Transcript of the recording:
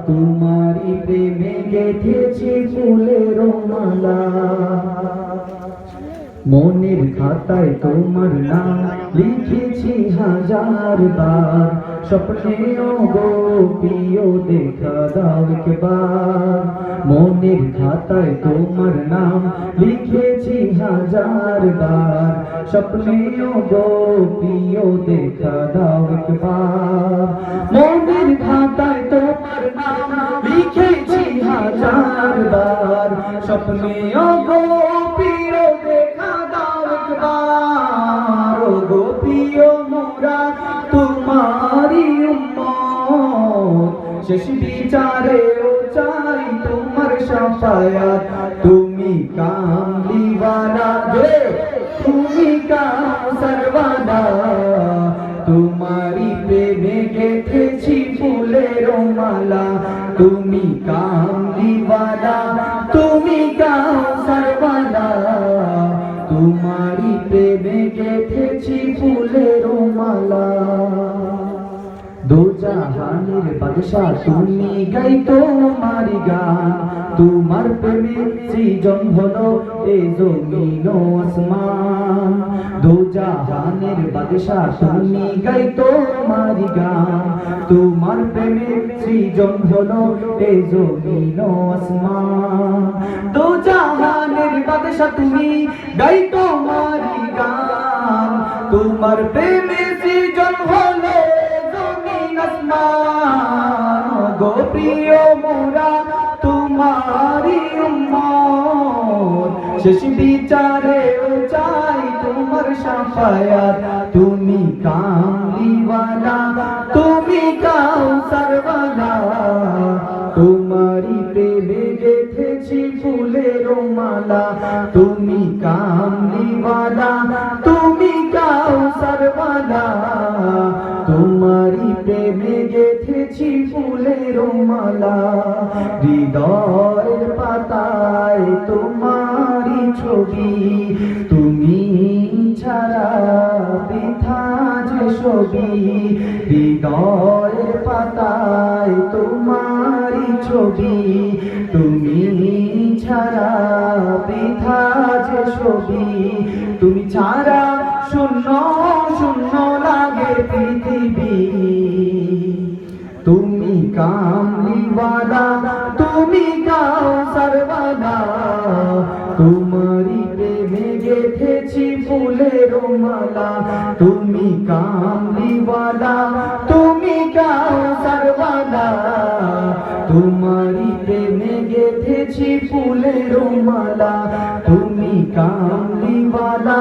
तुम्हारी प्रेमे गेथेছি ফুলের মালা মনের খাতায় তোমার নাম লিখেছি হাজার বার স্বপ্নেও গো প্রিয় দেখা দাও একবার মনের খাতায় তোমার নাম লিখেছি হাজার বার স্বপ্নেও গো প্রিয় দেখা দাও একবার মনের খাতায় তোমার নাম লিখেছি হাজার বার স্বপ্নেও গো প্রিয় দেখা দাও একবার ও গো প্রিয় মোরা তোমারি উম্মত শেষ বিচারেও চাই তোমার শাফায়াত তুমি কামলিওয়ালা তুমি কাউসারওয়ালা তোমারি প্রেমে গেথেছি ফুলের মালা তুমি কামলিওয়ালা তুমি কাউসারওয়ালা তোমারি প্রেমে গেথেছি ফুলের মালা দো জাহানের বাদশাহ তুমি গাইতো তোমারি গান তোমার প্রেমে সৃজন হলো এ জমিন ও আসমান দো জাহানের বাদশাহ তুমি গাইতো তোমারি গান তোমার প্রেমে সৃজন হলো এ জমিন ও আসমান দো জাহানের বাদশাহ তুমি গাইতো তোমারি গান তোমার প্রেমে সৃজন হলো গো প্রিয় মোরা তোমারি উম্মত শেষ বিচারেও চাই তোমার শাফায়াত তুমি কামলিওয়ালা তুমি কাউসারওয়ালা তোমারি প্রেমে গেথেছি ফুলের মালা তুমি কামলিওয়ালা তুমি কাউসারওয়ালা তোমারি প্রেমে গেথেছি ফুলের মালা হৃদয়ের পাতায় তোমারি ছবি তুমি ছাড়া বৃথা যে ছবি হৃদয়ের পাতায় তোমারি ছবি তুমি ছাড়া বৃথা যে ছবি তুমি ছাড়া শূন্য শূন্য লাগে পৃথিবী তুমি কামলিওয়ালা তুমি কাউসারওয়ালা তোমারি প্রেমে গেথেছি ফুলের মালা তুমি কামলিওয়ালা তুমি কাউসারওয়ালা তোমারি প্রেমে গেথেছি ফুলের মালা তুমি কামলিওয়ালা